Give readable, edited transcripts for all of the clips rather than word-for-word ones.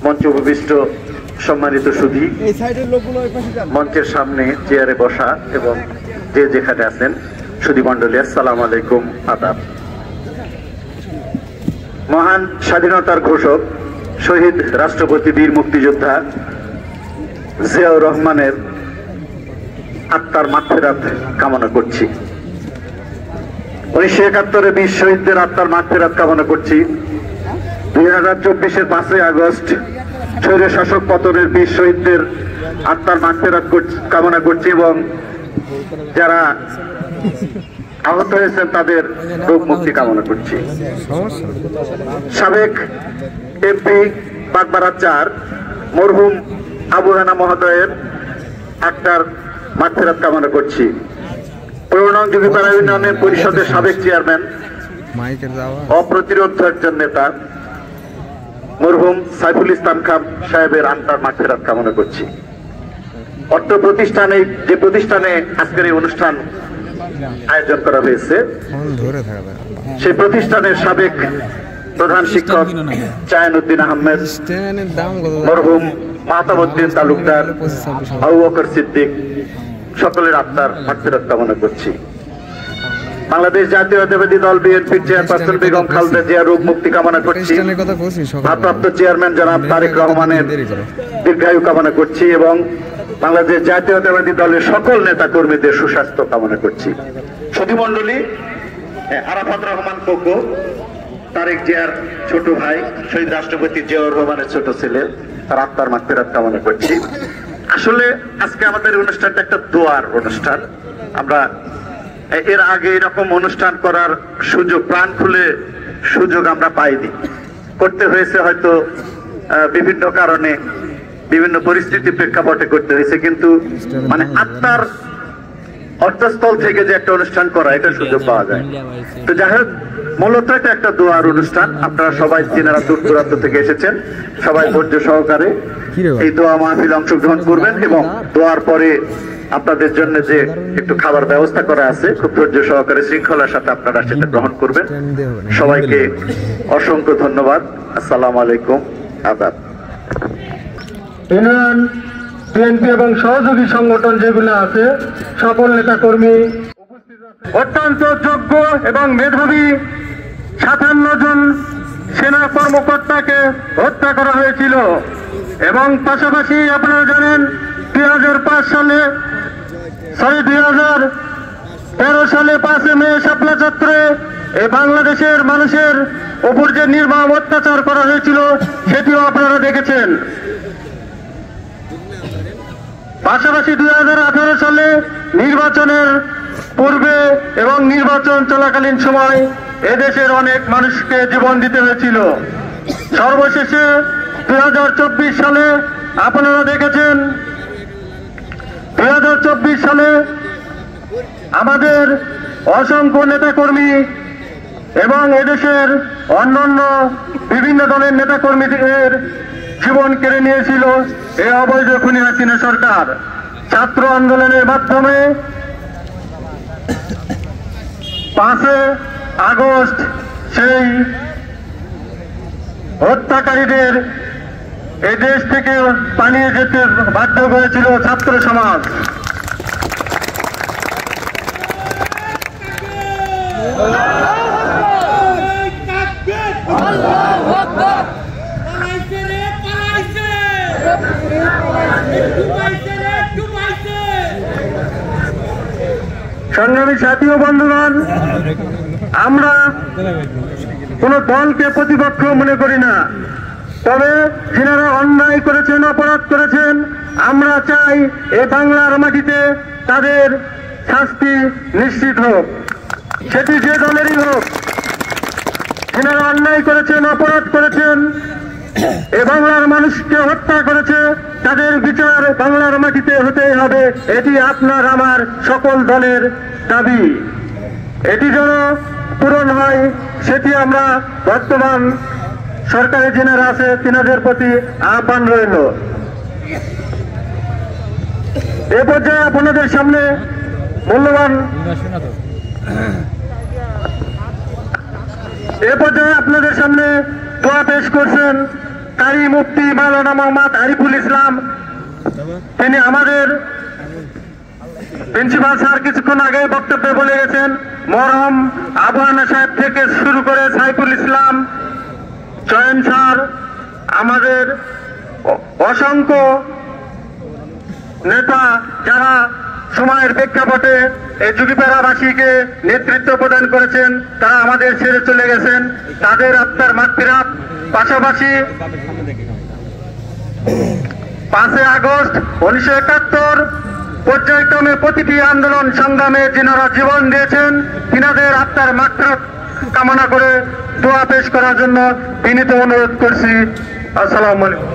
মঞ্চে উপবিষ্ট সম্মানিত সুধী, মঞ্চের সামনে চেয়ারে বসা এবং যে যেখানে আছেন সুধী মণ্ডলী, আসসালামু আলাইকুম, আদাব। মহান স্বাধীনতার ঘোষক শহীদ রাষ্ট্রপতি বীর মুক্তিযোদ্ধা জিয়াউর রহমানের আত্মার মাগফিরাত কামনা করছি। 1971-এর বীর শহীদদের আত্মার মাগফিরাত কামনা করছি। 2024-এর 5ই আগস্ট স্বৈর শাসক পতনের বীর শহীদদের আত্মার মাগফিরাত কামনা করছি এবং যারা আহত হয়েছেন তাদের রোগ মুক্তি কামনা করছি। সাবেক এমপি বাগবাড়া 4 মরহুম আবু হানা মহোদয়ের আত্মার মাগফিরাত কামনা করছি। পুরনো যোগীপাড়া ইউনিয়নের পরিষদের সাবেক চেয়ারম্যান, অপ্রতিরোধ একজন নেতা মরহুম সাইফুল ইসলাম খান সাহেবের আত্মার মাগফিরাত কামনা করছি। অর্থ প্রতিষ্ঠানে যে প্রতিষ্ঠানে আজকের এই অনুষ্ঠান আয়োজন করা হয়েছে সেই প্রতিষ্ঠানের সাবেক প্রধান শিক্ষক চায়নউদ্দিন আহমেদ, মরহুম মাহতাবউদ্দিন তালুকদার, আবু বকর সিদ্দিক সকলের আত্মার মাগফিরাত কামনা করছি। বাংলাদেশ জাতীয়তাবাদী দল বিএনপির চেয়ারপারসন বেগম খালেদা জিয়ার রোগ মুক্তি কামনা করছি। ভারপ্রাপ্ত চেয়ারম্যান জনাব তারেক রহমানের দীর্ঘায়ু কামনা করছি এবং বাংলাদেশ জাতীয়তাবাদী দলের সকল নেতা কর্মীদের সুস্বাস্থ্য কামনা করছি। সুধী মণ্ডলী, আরাফাত রহমান কোকো তারেক জিয়ার ছোট ভাই, শহীদ রাষ্ট্রপতি জিয়াউর রহমানের ছোট ছেলে, তার আত্মার মাগফিরাত কামনা করছি। আসলে আজকে আমাদের অনুষ্ঠানটা একটা দোয়ার অনুষ্ঠান। আমরা এর আগে এরকম অনুষ্ঠান করার সুযোগ, প্রাণ খুলে সুযোগ আমরা পাইনি। করতে হয়েছে হয়তো বিভিন্ন কারণে, বিভিন্ন পরিস্থিতি প্রেক্ষাপটে করতে হয়েছে, কিন্তু মানে আত্মার অর্থস্থল থেকে যে একটা অনুষ্ঠান করা, এটা সুযোগ পাওয়া যায়। তো যাই হোক, মূলত এটা একটা দোয়ার অনুষ্ঠান। আপনারা সবাই যিনারা দূর দূরান্ত থেকে এসেছেন সবাই ধৈর্য সহকারে এই দোয়া মাহফিল অংশগ্রহণ করবেন এবং দোয়ার পরে আপনাদের জন্য যে একটু খাবার ব্যবস্থা করা আছে খুব ধৈর্য সহকারে শৃঙ্খলার সাথে আপনারা সেটা গ্রহণ করবেন। সবাইকে অসংখ্য ধন্যবাদ। আসসালামু আলাইকুম, আদাব। ইউনিয়ন বিএনপি এবং সহযোগী সংগঠন যেগুলো আছে সকল নেতা কর্মী অত্যন্ত যোগ্য এবং মেধাবী 57 জন সেনা কর্মকর্তাকে হত্যা করা হয়েছিল এবং পাশাপাশি আপনারা জানেন 2013 সালে 5 মে শাপলা চত্বরে এই বাংলাদেশের মানুষের উপর যে নির্মম অত্যাচার করা হয়েছিল সেটিও আপনারা দেখেছেন। পাশাপাশি 2018 সালে নির্বাচনের পূর্বে এবং নির্বাচন চলাকালীন সময় এদেশের অনেক মানুষকে জীবন দিতে হয়েছিল। সর্বশেষে 2024 সালে আপনারা দেখেছেন 2024 সালে আমাদের অসংখ্য নেতাকর্মী এবং এদেশের অন্যান্য বিভিন্ন দলের নেতাকর্মীদের জীবন কেড়ে নিয়েছিল এই অবৈধ খুনি হাসিনা সরকার। ছাত্র আন্দোলনের মাধ্যমে 5 আগস্ট সেই হত্যাকারীদের এই দেশ থেকে পালিয়ে যেতে বাধ্য করেছিল ছাত্র সমাজ। সংগ্রামী সাথী ও বন্ধুগণ, আমরা কোন দলকে প্রতিপক্ষ মনে করি না, তবে যিনারা অন্যায় করেছেন, অপরাধ করেছেন, আমরা চাই এ বাংলার মাটিতে তাদের শাস্তি নিশ্চিত হোক, সেটি যে দলেরই হোক। যিনারা অন্যায় করেছেন, অপরাধ করেছেন, এ বাংলার মানুষকে হত্যা করেছে, তাদের বিচার বাংলার মাটিতে হতেই হবে। এটি আপনার আমার সকল দলের দাবি। এটি যেন পূরণ হয় সেটি আমরা বর্তমান সরকারে যিনারা আছে তিনাদের প্রতি আহ্বান রইল। এ পর্যায়ে আপনাদের সামনে মূল্যবান দোয়া পেশ করছেন কারি মুফতি মাওলানা মোহাম্মদ আরিফুল ইসলাম, তিনি আমাদের প্রিন্সিপাল স্যার কিছুক্ষণ আগে বক্তব্যে বলে গেছেন। মরহম আবু আনা সাহেব থেকে শুরু করে সাইফুল ইসলাম, চয়ন স্যার, আমাদের অসংখ্য নেতা যারা সময়ের প্রেক্ষাপটে এই যুগীপাড়াবাসীকে নেতৃত্ব প্রদান করেছেন, তারা আমাদের ছেড়ে চলে গেছেন। তাদের আত্মার মাগফিরাত, পাশাপাশি 5 আগস্ট 1971 পর্যায়ক্রমে প্রতিটি আন্দোলন সংগ্রামে যিনারা জীবন দিয়েছেন, তিনাদের আত্মার মাগফিরাত কামনা করে দোয়া পেশ করার জন্য বিনীত অনুরোধ করছি। আসসালামু আলাইকুম।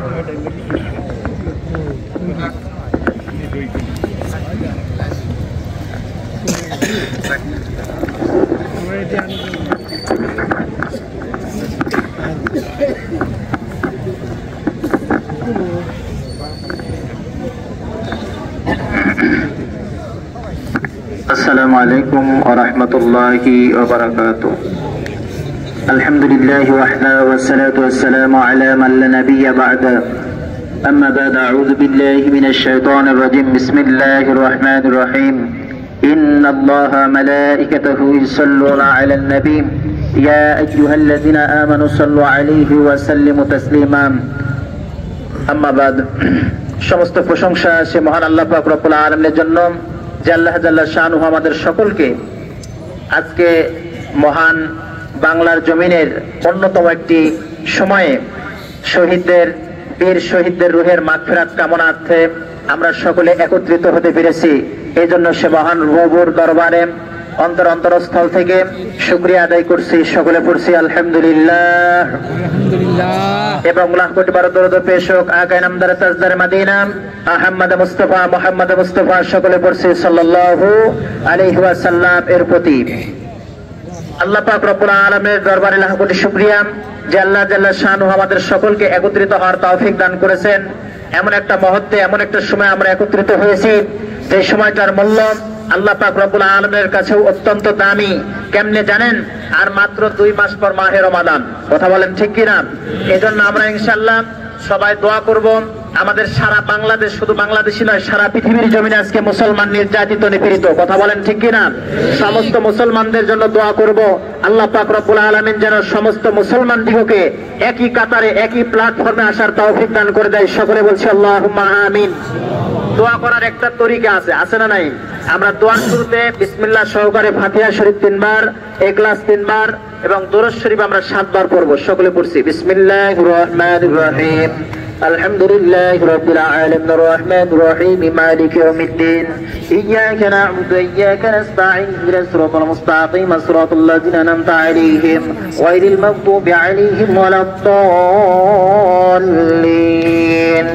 السلام عليكم ورحمة الله وبركاته. الحمد لله وحده والصلاة والسلام على من لا نبي بعده. أما بعد، أعوذ بالله من الشيطان الرجيم. بسم الله الرحمن الرحيم. إن الله ملائكته يصلون على النبي يا أيها الذين آمنوا صلوا عليه وسلموا تسليما. أما بعد, সমস্ত প্রশংসা সে মহান আল্লাহ পাক রব্বুল আলামিনের জন্য, যে আল্লাহ জাল্লা শানুহু আমাদের সকলকে আজকে মহান বাংলার জমিনের অন্যতম একটি সময়ে শহীদদের, বীর শহীদদের রুহের মাগফিরাত কামনার্থে আমরা সকলে একত্রিত হতে পেরেছি। এই জন্য সে মহান রব্বুর দরবারে অন্তরস্থল থেকে শুকরিয়া আদায় করছি। সকলে পড়ছি আলহামদুলিল্লাহ, এবং লাখ কোটি বার দরুদ পেশ হোক আকা নামদার তাজদার মদিনা আহমদ মুস্তাফা সকলে পড়ছি সাল্লাল্লাহু আলাইহি ওয়াসাল্লাম এর প্রতি। আল্লাহ পাক রব্বুল আলামিনের দরবারে লাখ কোটি শুকরিয়া যে আল্লাহ জাল্লা শানুহু আমাদের সকলকে একত্রিত হওয়ার তৌফিক দান করেছেন। এমন একটা মুহূর্তে, এমন একটা সময় আমরা একত্রিত হয়েছি যে সময়টার মূল্য আল্লাহ পাক রব্বুল আলামিনের কাছে অত্যন্ত দামি। কেমনে জানেন? আর মাত্র 2 মাস পর মাহে রমাদান। কথা বলেন ঠিক কিনা? এজন্য আমরা ইনশাআল্লাহ সবাই দোয়া করব আমাদের সারা বাংলাদেশ, শুধু বাংলাদেশই নয়, সারা পৃথিবীর জমিনে আজকে মুসলমান নির্যাতিত, নিপীড়িত। কথা বলেন ঠিক কিনা? সমস্ত মুসলমানদের জন্য দোয়া করব আল্লাহ পাক রব্বুল আলামিন যেন সমস্ত মুসলমান দিগকে একই কাতারে, একই প্ল্যাটফর্মে আসার তৌফিক দান করে দেয়। সকলে বলছি আল্লাহুম্মা আমিন। দোয়া করার একটা তরিকা আছে না নাই? আমরা দোয়ার শুরুতে বিসমিল্লাহ সহকারে ফাতিহা শরীফ 3 বার, ইখলাস 3 বার এবং দুরূদ শরীফ আমরা 7 বার পড়ব। সকলে পড়ছি বিসমিল্লাহির রহমানির রহিম। আলহামদুলিল্লাহি রাব্বিল আলামিন আর রহমানির রহিম মালিকি ইয়াউমিদ্দিন ইয়্যাকা না'বুদু ওয়া ইয়্যাকা নাস্তাঈন ইহদিনাস সিরাতাল মুস্তাকিম সিরাতাল লাযিনা আন'আমতা আলাইহিম গায়রিল মাগদুবি আলাইহিম ওয়ালাদ-দাল্লিন।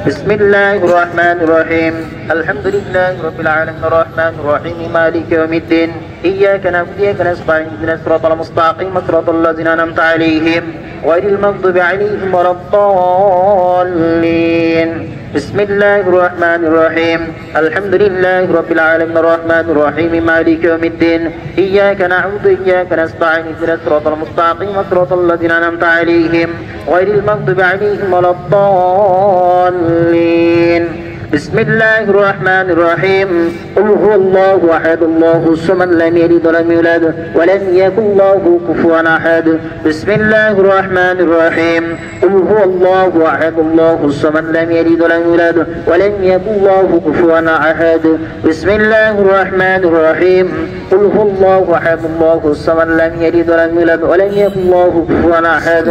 بسم الله الرحمن الرحيم. الحمد لله رب العالمين الرحمن الرحيم مالك يوم الدين إياك نعبد وإياك نستعين اهدنا الصراط المستقيم صراط الذين أنعمت عليهم غير المغضوب عليهم ولا الضالين. بسم الله الرحمن الرحيم. الحمد لله رب العالمين الرحمن الرحيم مالك يوم الدين إياك نعبد وإياك نستعين اهدنا الصراط المستقيم صراط الذين أنعمت عليهم غير المغضوب عليهم ولا الضالين. بسم الله الرحمن الرحيم. قل هو الله أحد الله الصمد لم يلد ولم يولد ولم يكن له كفوا أحد. بسم الله الرحمن الرحيم. قل هو الله أحد الله الصمد لم يلد ولم يولد ولم يكن له كفوا أحد. بسم الله الرحمن الرحيم. قل هو الله أحد الله الصمد لم يلد ولم يولد ولم يكن له كفوا أحد.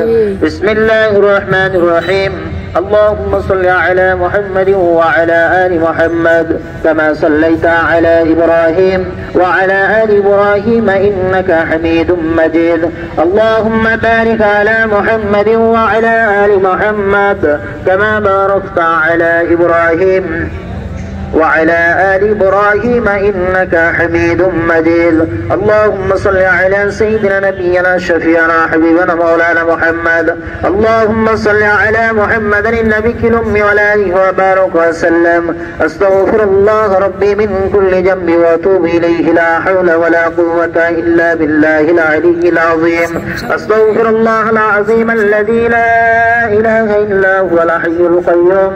بسم الله الرحمن الرحيم. اللهم صل على محمد وعلى آل محمد كما صليت على إبراهيم وعلى آل إبراهيم إنك حميد مجيد. اللهم بارك على محمد وعلى آل محمد كما باركت على إبراهيم وعلى آل إبراهيم إنك حميد مجيد اللهم صل على سيدنا نبينا شفيعنا حبيبنا مولانا محمد اللهم صل على محمد النبي الأمي وعلى آله وبارك وسلم أستغفر الله ربي من كل ذنب وأتوب إليه لا حول ولا قوة إلا بالله العلي العظيم أستغفر الله العظيم الذي لا إله إلا هو الحي القيوم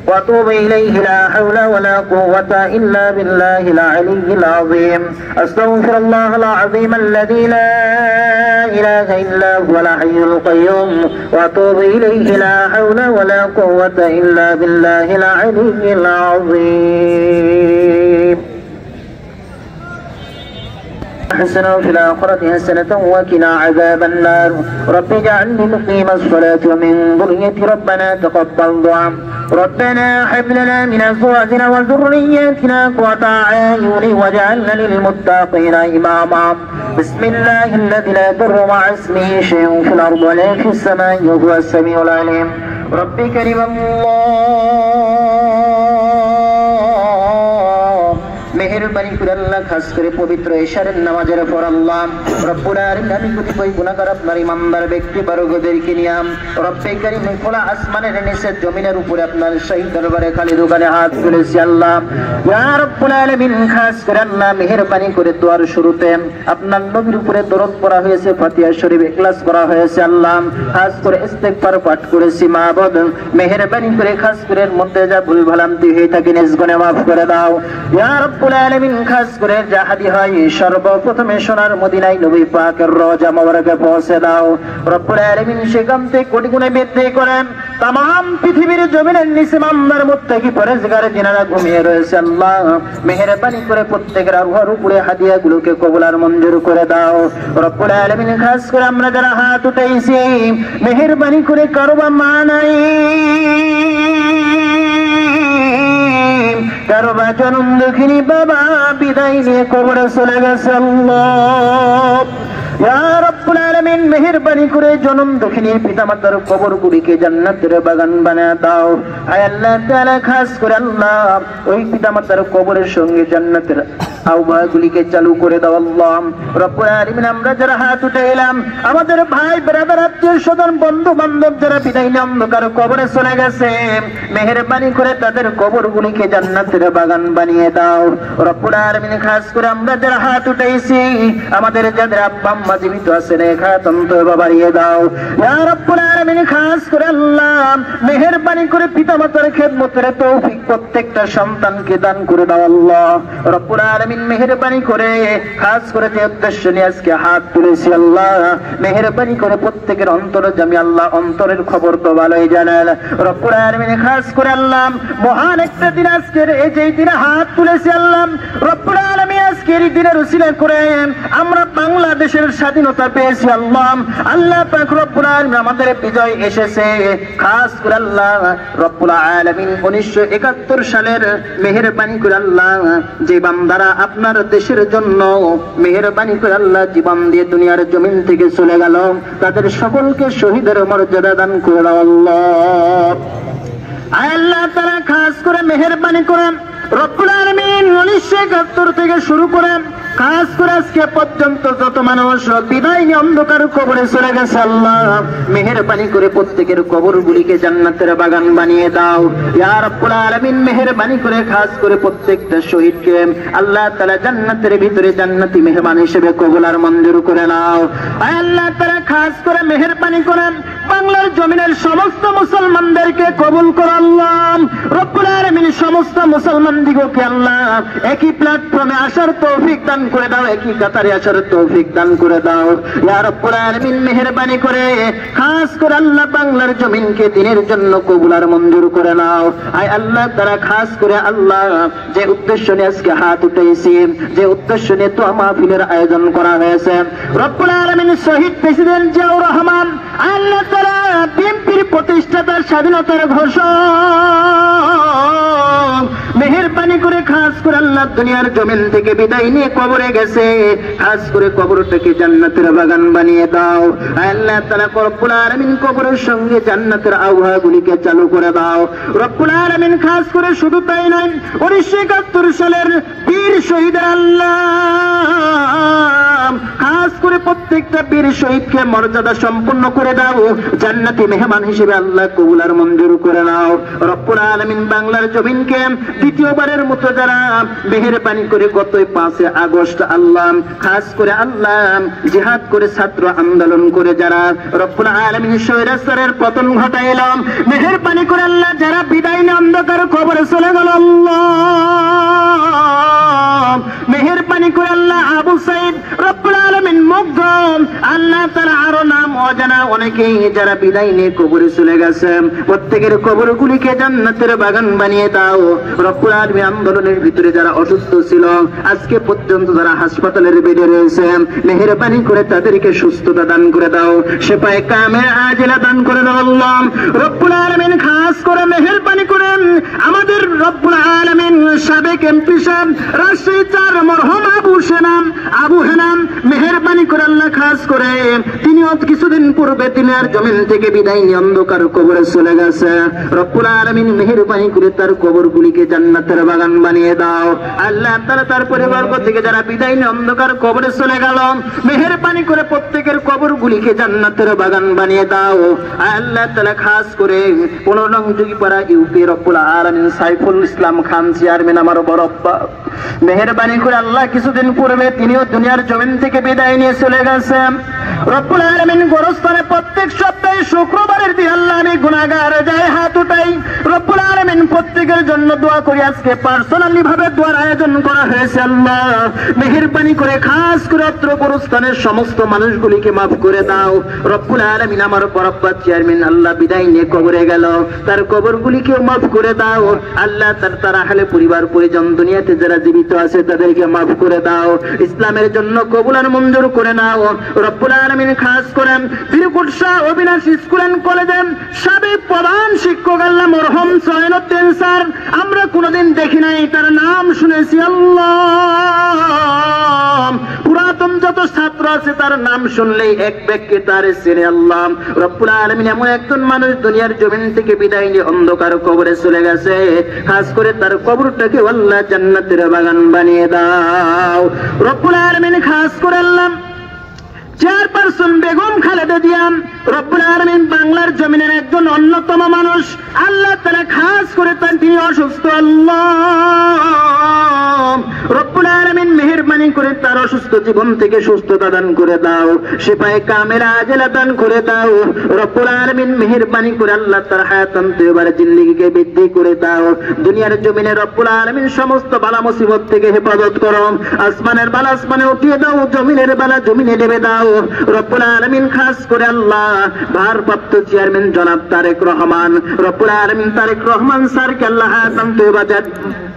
وأتوب إليه لا حول ولا قوة إلا بالله العلي العظيم أستغفر الله العظيم الذي لا إله إلا هو الحي القيوم وأتوب إليه لا حول ولا قوة إلا بالله العلي العظيم حسنا في الآخرة حسنة وقنا عذاب النار رب اجعلني مقيم الصلاة ومن ذريتي ربنا تقبل دعاء ربنا هب لنا من أزواجنا وذرياتنا قرة أعين واجعلنا للمتقين إماما بسم الله الذي لا يضر مع اسمه شيء في الأرض ولا في السماء وهو السميع العليم رب كريم মেহেরবানি করে আল্লাহ খাস করে পবিত্র এশারের নামাজের পর আল্লাহ রব্বুল আলামিন আমি কতিপয় গুনাহগার আপনার ইমানদার ব্যক্তি বর্গদেরকে নিয়ে রব্বে কারীম খোলা আসমানের নিচে জমিনের উপরে আপনার শাহী দরবারে খালি দোকানে হাত তুলেছি আল্লাহ ইয়া রব্বুল আলামিন খাস করে আল্লাহ মেহেরবানি করে দোয়ার শুরুতে আপনার নবীর উপরে দরুদ পড়া হয়েছে ফাতিহা শরীফ ইখলাস করা হয়েছে আল্লাহ খাস করে ইস্তিগফার পাঠ করেছি মাবুদ মেহেরবানি করে খাস করে এর মধ্যে যা ভুল ভ্রান্তি হয়ে থাকে নিজ গুনাহ মাফ করে দাও ইয়া রব্বুল আলামিন খাস করে জাহাদি হয় সর্বপ্রথমে সোনার মদিনায় নবী পাকের রওজা মোবারকে পৌঁছে দাও রব্বুল আলামিন সেখান থেকে কোটি গুণে বৃদ্ধি করেন तमाम পৃথিবীর জমিনের নিচে মামলার মুত্তাকি পরেজগার যিনারা ঘুমিয়ে রয়েছে আল্লাহ মেহেরবানি করে প্রত্যেকের রুহের উপরে হাদিয়াগুলোকে কবুল আর মঞ্জুর করে দাও রব্বুল আলামিন খাস করে আমরা যারা হাত উঠাইছি মেহেরবানি করে কারো বা মা নাই কারো বা জনম দুঃখিনী বাবা বিদায় নিয়ে কবরে চলে গেছে আল্লাহ ইয়া রব্বুল আলামিন মেহেরবানি করে জনম দুঃখিনী পিতামাতার কবরগুলিকে জান্নাতের বাগান বানায় দাও আয় আল্লাহ তাআলা খাস করে আল্লাহ ওই পিতামাতার কবরের সঙ্গে জান্নাতের আওয়াজগুলিকে চালু করে দাও আল্লাহ রব্বুল আলামিন আমরা যারা হাত উঠাইলাম আমাদের ভাই ব্রাদার আত্মীয় স্বজন বন্ধু বান্ধব যারা বিদায় নিয়ে অন্ধকার কবরে চলে গেছে মেহেরবানি করে তাদের কবরগুলিকে জান্নাতের বাগান বানিয়ে দাও রব্বুল আলামিন খাস করে আমরা যারা হাত উঠাইছি আমাদের যাদের আব্বা আম্মা জীবিত আছেন খাতন্ত বাড়িয়ে দাও ইয়া রব্বুল আলামিন খাস করে আল্লাহ মেহেরবানি করে পিতামাতার খেদমতের তৌফিক প্রত্যেকটা সন্তানকে দান করে দাও আল্লাহ রব্বুল আলামিন মেহেরবানি করে খাস করে যে উদ্দেশ্য নিয়ে আজকে হাত তুলেছি আল্লাহ মেহেরবানি করে প্রত্যেকের অন্তরজামী আল্লাহ অন্তরের খবর তো ভালোই জানেন রব্বুল আলামিন খাস করে আল্লাহ মহান একটা দিন আজকের এই যে দিনে হাত তুলেছি আল্লাহ রব্বুল আলামিন আজকের এই দিনের উসিলা করে আমরা বাংলাদেশের স্বাধীনতা পেয়েছি আল্লাহ আল্লাহ পাক রব্বুল আলামিন আমাদের বিজয় এসেছে খাস করে আল্লাহ রব্বুল আলামিন 1971 সালের মেহেরবানি করে আল্লাহ যে বান্দারা আপনার দেশের জন্য মেহেরবানি করে আল্লাহ জীবন দিয়ে দুনিয়ার জমিন থেকে চলে গেল তাদের সকলকে শহীদের মর্যাদা দান করে দাও আল্লাহ আয় আল্লাহ তাআলা খাস করে মেহেরবানি করেন রব্বুল আলামিন 1971 থেকে শুরু করে খাস করে আজকে পর্যন্ত যত মানুষ বিদায় নিয়ে অন্ধকার কবরে চলে গেছে আল্লাহ মেহেরবানি করে প্রত্যেকের কবরগুলিকে জান্নাতের বাগান বানিয়ে দাও ইয়া রব্বুল আলামিন মেহেরবানি করে খাস করে প্রত্যেকটা শহীদকে আল্লাহ তাআলা জান্নাতের ভিতরে জান্নাতি মেহমান হিসেবে কবুল আর মঞ্জুর করে নাও আয় আল্লাহ তাআলা খাস করে মেহেরবানি করেন বাংলার জমিনের সমস্ত মুসলমানদেরকে কবুল করো আল্লাহ রব্বুল আলামিন সমস্ত মুসলমান দিগকে আল্লাহ একই প্ল্যাটফর্মে আসার তৌফিক দান করে দাও একই কাতারে আসার তৌফিক দান করে দাও ইয়া রব্বুল আলামিন মেহেরবানি করে খাস করে আল্লাহ বাংলার জমিনকে দিনের জন্য কবুল আর মঞ্জুর করে নাও আয় আল্লাহ তাআলা খাস করে আল্লাহ যে উদ্দেশ্য নিয়ে আজকে হাত উঠাইছি যে উদ্দেশ্য নিয়ে তো মাহফিলের আয়োজন করা হয়েছে রব্বুল আলামিন শহীদ প্রেসিডেন্ট জিয়াউর রহমান আল্লাহ তাআলা বিএনপির প্রতিষ্ঠাতার স্বাধীনতার ঘোষক মেহেরবানি করে খাস করে আল্লাহ দুনিয়ার জমিন থেকে বিদায় নিয়ে কবরে গেছে, খাস করে কবরটাকে জান্নাতের বাগান বানিয়ে দাও। আল্লাহ তাআলা রব্বুল আলামিন কবরের সঙ্গে জান্নাতের আবহাওয়াগুলিকে চালু করে দাও রব্বুল আলামিন। খাস করে শুধু তাই নয়, 1971 সালের বীর শহীদের আল্লাহ খাস করে প্রত্যেকটা বীর শহীদকে মর্যাদা সম্পন্ন করে দাও, জান্নাতি মেহমান হিসেবে আল্লাহ কবুল আর মঞ্জুর করে নাও রব্বুল আলামিন। বাংলার জমিনকে দ্বিতীয়বারের মতো যারা মেহেরবানি করে গত 5 আগস্ট আল্লাহ খাস করে আল্লাহ জিহাদ করে ছাত্র আন্দোলন করে যারা রব্বুল আলামিন স্বৈরাচারের পতন ঘটাইলাম, মেহেরবানি করে আল্লাহ যারা বিদায় নিয়ে অন্ধকার কবরে চলে গেল আল্লাহ মেহেরবানি করে আল্লাহ আবু সাইদ রব্বুল আলামিন মুগ্ধ আল্লাহ তাআলা আরো নাম অজানা অনেকেই যারা বিদায় নিয়ে কবরে চলে গেছে, প্রত্যেকের কবরগুলিকে জান্নাতের বাগান বানিয়ে দাও রব্বুল আলামিন। আন্দোলনের ভিতরে যারা অসুস্থ ছিল আজকে পর্যন্ত যারা হাসপাতালের বেডে রয়েছে, মেহেরবানি করে তাদেরকে সুস্থতা দান করে দাও, শিফায়ে কামিলা আজিলা দান করে দাও আল্লাহ রব্বুল আলামিন। খাস করে মেহেরবানি করেন আমাদের রব্বুল আলামিন সাবেক এমপি সাহেব রাজশাহী 4 মরহুম আবু হেনাম মেহেরবানি করে আল্লাহ খাস করে তিনিও কিছুদিন পূর্বে দিনের জমিন থেকে বিদায় নিয়ে অন্ধকার কবরে চলে গেছে রব্বুল আলামিন। মেহেরবানি করে তার কবরগুলিকে জান্নাতের বাগান বানিয়ে দাও আল্লাহ তাআলা। তার পরিবারবর্গ থেকে যারা বিদায় নিয়ে অন্ধকার কবরে চলে গেল, মেহেরবানি করে প্রত্যেকের কবরগুলিকে জান্নাতের বাগান বানিয়ে দাও আল্লাহ তাআলা। খাস করে 15 নং যোগীপাড়া ইউপি রব্বুল আলামিন সাইফুল ইসলাম খান চেয়ারম্যান আমার বড় আব্বা, মেহেরবানি করে আল্লাহ কিছুদিন পূর্বে তিনিও দুনিয়ার জমিন থেকে বিদায় নিয়ে চলে গেছেন রব্বুল আলামিন। গোরস্থানে প্রত্যেক সপ্তাহে শুক্রবারের দিন আল্লাহ আমি গুনাহগার যাই হাত উঠাই রব্বুল আলামিন প্রত্যেকের জন্য দোয়া করি। আজকে পার্সোনালি ভাবে দোয়ার আয়োজন করা হয়েছে আল্লাহ মেহেরবানি করে খাস করে অত্র গোরস্থানের সমস্ত মানুষগুলিকে মাফ করে দাও রব্বুল আলামিন। আমার বরাব্বা চেয়ারম্যান আল্লাহ বিদায় নিয়ে কবরে গেল, তার কবরগুলিকে মাফ করে দাও আল্লাহ। তার আহলে পরিবার পরিজন দুনিয়াতে যারা জীবিত আছে তাদেরকে মাফ করে দাও, ইসলামের জন্য কবুল আর মঞ্জুর করে নাও রব্বুল আলামিন। খাস করেন বীরকুটসা অবিনাশ স্কুল এন্ড কলেজের সাবেক প্রধান শিক্ষক আল্লাহ মরহুম সৈয়দউদ্দিন স্যার, আমরা কোনোদিন দেখি নাই, তার নাম শুনেছি আল্লাহ। পুরাতন যত ছাত্র আছে তার নাম শুনলেই এক ব্যক্তি তার চেনে আল্লাহ রব্বুল আলামিন। এমন একজন মানুষ দুনিয়ার জমিন থেকে বিদায় নিয়ে অন্ধকার কবরে চলে গেছে, খাস করে তার কবরটাকে আল্লাহ জান্নাতের বাগান বানিয়ে দাও রব্বুল আলামিন। খাস করে আল্লাহ চেয়ারপারসন বেগম খালেদা জিয়া রব্বুল আলামিন বাংলার জমিনের একজন অন্যতম মানুষ আল্লাহ তাআলা। খাস করে তিনি অসুস্থ আল্লাহ রব্বুল আলামিন মেহেরবানি করে তার অসুস্থ জীবন থেকে সুস্থতা দান করে দাও, শিফায়ে কামিলা আজিলা দান করে দাও রব্বুল আলামিন। মেহেরবানি করে আল্লাহ তার হায়াতান তয়্যিবার জিন্দেগিকে বৃদ্ধি করে দাও দুনিয়ার জমিনে রব্বুল আলামিন। সমস্ত বালা মুসিবত থেকে হেফাজত করো, আসমানের বালা আসমানে উঠিয়ে দাও, জমিনের বালা জমিনে নেমে দাও রব্বুল আলামিন। খাস করে আল্লাহ ভারপ্রাপ্ত চেয়ারম্যান জনাব তারেক রহমান রব্বুল আলামিন, তারেক রহমান স্যারকে আল্লাহ হায়াতান তয়্যিবা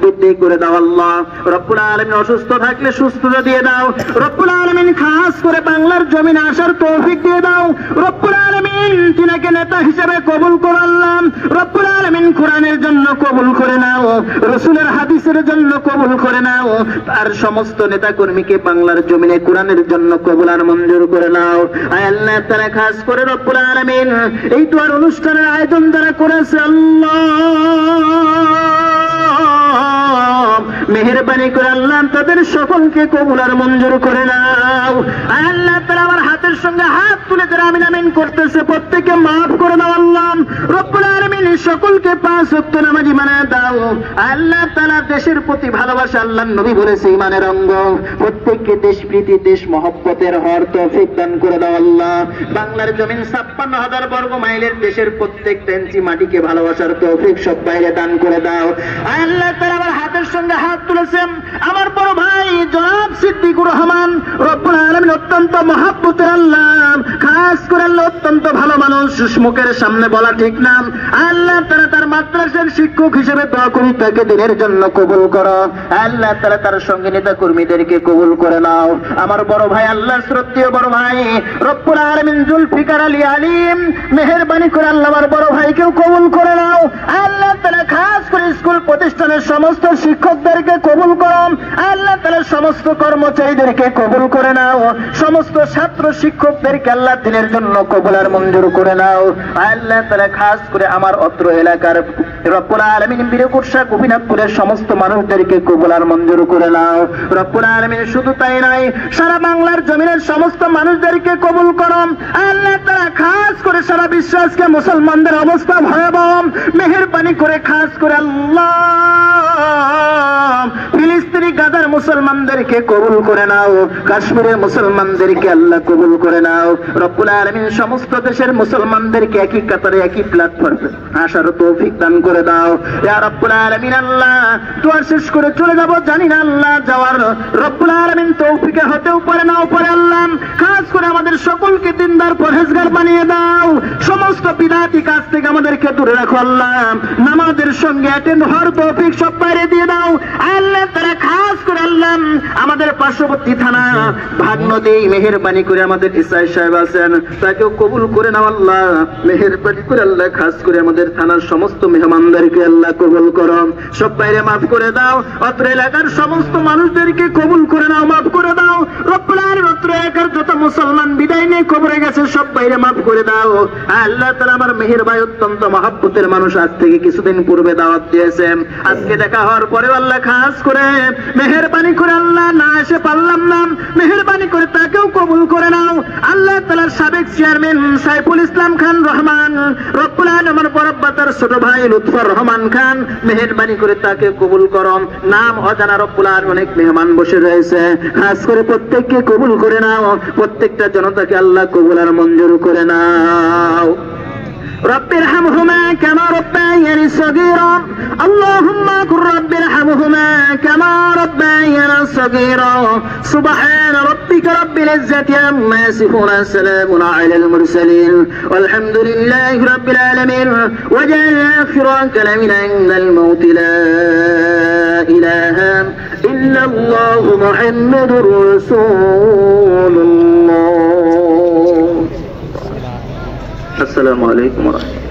বৃদ্ধি করে দাও আল্লাহ রব্বুল আলামিন। অসুস্থ থাকলে সুস্থতা দিয়ে দাও রব্বুল আলামিন। খাস করে বাংলার জমিনে আসার তৌফিক দিয়ে দাও রব্বুল আলামিন। তিনাকে নেতা হিসেবে কবুল করে আল্লাহ রব্বুল আলামিন। কোরআনের জন্য কবুল করে নাও, রাসূলের হাদিসের জন্য কবুল করে নাও, তার সমস্ত নেতা কর্মীকে বাংলার জমিনে কোরআনের জন্য কবুল আর মঞ্জুর করে নাও আয় আল্লাহ তাআলা। খাস করে রব্বুল আলামিন এই দোয়ার অনুষ্ঠানের আয়োজন যারা করেছে আল্লাহ মেহেরবানি করে আল্লাহ তাদের সকলকে কবুল আর মঞ্জুর করে নাও আয় আল্লাহ তাআলা। আমার হাতের সঙ্গে হাত তুলে যারা আমিন আমিন করতেছে প্রত্যেককে মাফ করে দাও আল্লাহ রব্বুল আলামিন। সকলকে 5 ওয়াক্ত নামাজি বানায় দাও আল্লাহ তাআলা। দেশের প্রতি ভালোবাসা আল্লাহর নবী বলেছে ঈমানের অঙ্গ, প্রত্যেককে দেশপ্রীতি দেশ মহব্বতের হওয়ার তৌফিক দান করে দাও আল্লাহ। বাংলার জমিন 56,000 বর্গ মাইলের দেশের প্রত্যেকটা ইঞ্চি মাটিকে ভালোবাসার তৌফিক সব বাইরে দান করে দাও আল্লাহ তাআলা। আমার হাতের সঙ্গে হাত তুলেছেন আমার বড় ভাই জনাব সিদ্দিকুর রহমান রব্বুল আলামিন, অত্যন্ত মহব্বতের আল্লাহ। খাস করে আল্লাহ অত্যন্ত ভালো মানুষ, মুখের সামনে বলা ঠিক না আল্লাহ তাআলা। তার মাদ্রাসার শিক্ষক হিসেবে দোয়া করি তাকে দিনের জন্য কবুল করো আল্লাহ তাআলা। তার সঙ্গে নেতা কর্মীদেরকে কবুল করে নাও। আমার বড় ভাই আল্লাহর শ্রদ্ধেয় বড় ভাই রব্বুল আলামিন জুলফিকার আলী আলিম, মেহেরবানি করে আল্লাহ আমার বড় ভাইকেও কবুল করে নাও আল্লাহ তাআলা। খাস করে স্কুল প্রতিষ্ঠানের আমাদের সমস্ত শিক্ষকদেরকে কবুল করো আল্লাহ তাআলা, সমস্ত কর্মচারীদেরকে কবুল করে নাও, সমস্ত ছাত্র শিক্ষকদেরকে আল্লাহ দিনের জন্য কবুল আর মঞ্জুর করে নাও আল্লাহ তাআলা। খাস করে আমার অত্র এলাকার রব্বুল আলামিন বীরকুটসা গোপীনাথপুরের সমস্ত মানুষদেরকে কবুল আর মঞ্জুর করে নাও রব্বুল আলামিন। শুধু তাই নয়, সারা বাংলার জমিনের সমস্ত মানুষদেরকে কবুল করো আল্লাহ তাআলা। খাস করে সারা বিশ্বাসকে মুসলমানদের অবস্থা ভয়াবহ, মেহেরবানি করে খাস করে আল্লাহ ফিলিস্তিনি গাজার মুসলমানদেরকে কবুল করে নাও, কাশ্মীরের মুসলমানদেরকে আল্লাহ কবুল করে নাও রব্বুল আলামিন। সমস্ত দেশের মুসলমানদেরকে একই কাতারে একই প্ল্যাটফর্মে আসার তৌফিক দান করে দাও ইয়া রব্বুল আলামিন। আল্লাহ দোয়া শেষ করে চলে যাব, জানি না আল্লাহ যাওয়ার রব্বুল আলামিন তৌফিকে হতেও পারে নাও পারে আল্লাহ। খাস করে আমাদের সকলকে দিনদার পরহেজগার বানিয়ে দাও, সমস্ত বিদাতি কাজ থেকে আমাদেরকে দূরে রাখো আল্লাহ। নামাজের সঙ্গে অ্যাটেন্ড হওয়ার তৌফিক সব বাইরে দিয়ে দাও আল্লাহ তাআলা। খাস করে আল্লাহ আমাদের পার্শ্ববর্তী থানা ভাগনদী মেহেরবানি করে আমাদের ইসাই সাহেব আছেন, তাকেও কবুল করে নাও আল্লাহ, মেহেরবানি করে আল্লাহ। খাস করে আমাদের থানার সমস্ত মেহমানদেরকে আল্লাহ কবুল করো, সব বাইরে মাফ করে দাও। অত্র এলাকার সমস্ত মানুষদেরকে কবুল করে নাও, মাফ করে দাও রব্বুল আলামিন। অত্র এলাকার যত মুসলমান বিদায় নিয়ে কবরে গেছে সব বাইরে মাফ করে দাও আল্লাহ তাআলা। আমার মেহের ভাই অত্যন্ত মহব্বতের মানুষ, আজ থেকে কিছুদিন পূর্বে দাওয়াত দিয়েছে, আজকে দেখা হওয়ার পরে আল্লাহ খাস করে মেহেরবানি করে আল্লাহ না এসে পারলাম না, মেহেরবানি করে তাকেও কবুল করে নাও আল্লাহ তাআলার সাবেক চেয়ারম্যান সাইফুল ইসলাম খান রহমান রব্বুল আলামিন, আমার বড়ব্বাতার ছোট ভাই লুৎফর রহমান খান, মেহেরবানি করে তাকে কবুল করো। নাম অজানা রব্বুল আলামিন অনেক মেহমান বসে রয়েছে, খাস করে প্রত্যেককে কবুল করে নাও, প্রত্যেকটা জনতাকে আল্লাহ কবুল আর মঞ্জুর করে নাও। رب ارحمهما كما ربياني صغيرا اللهم قل رب ارحمهما كما ربيانا صغيرا سبحان ربك رب العزة عما يصفون سلام على المرسلين والحمد لله رب العالمين وجعل آخر كلامنا عند الموت لا إله إلا الله محمد رسول الله. السلام عليكم ورحمة الله.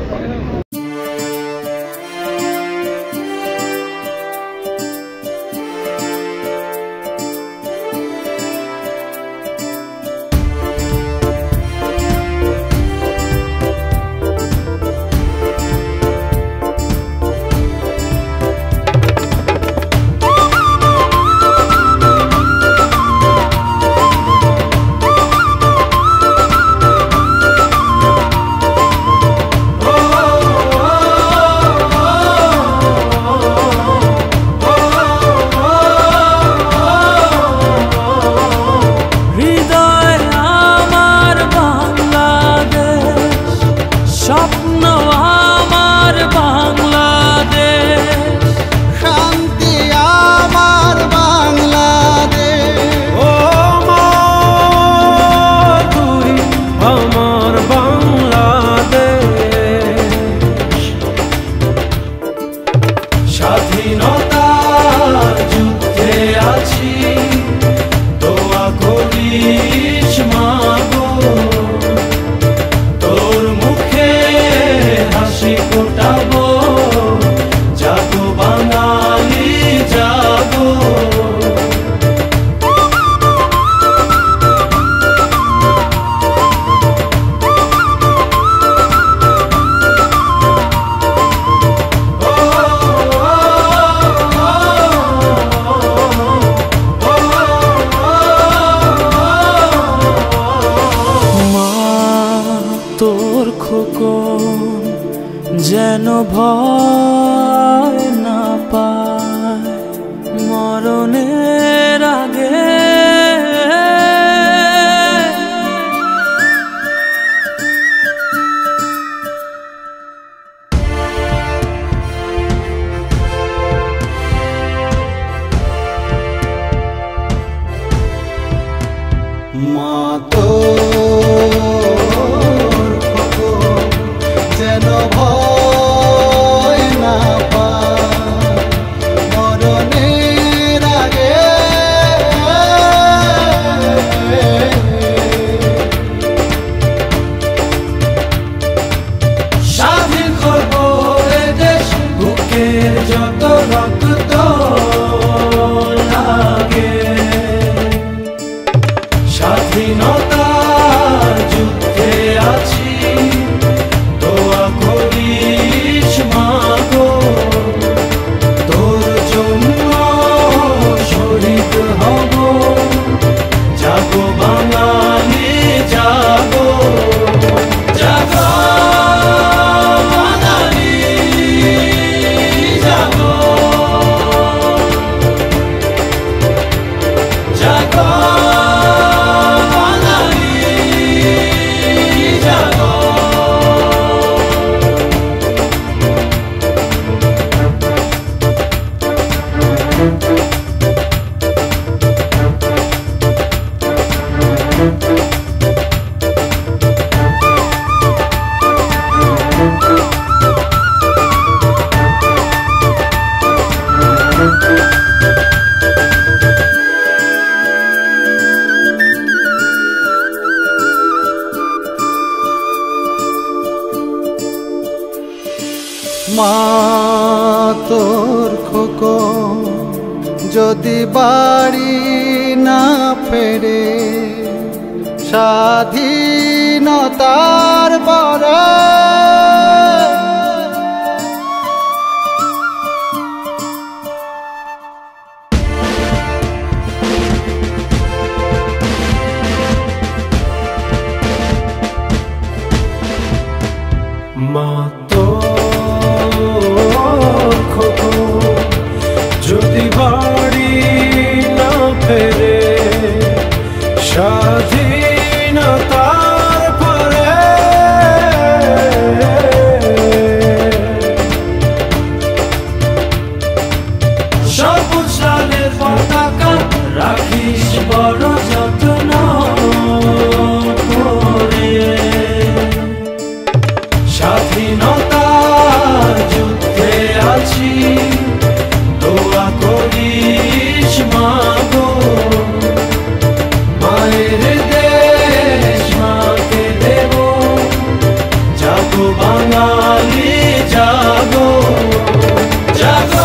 যেন ভয় না পায় মরণের আগে মাতো যেন ভয় না পায় মরণের আগে মা তোর খোকন যদি বাড়ি না ফেরে স্বাধীনতার পরে মা তোর খোকন যদি বাড়ি না ফেরে স্বাধীনতার পরে সবুজ সালের পতাকা রাখিস বড় যত্ন করে স্বাধীনতার যুদ্ধে আছি দোয়া করিস মা গো মায়ের দেশ মাকে দেব জাগো বাঙালি জাগো জাগো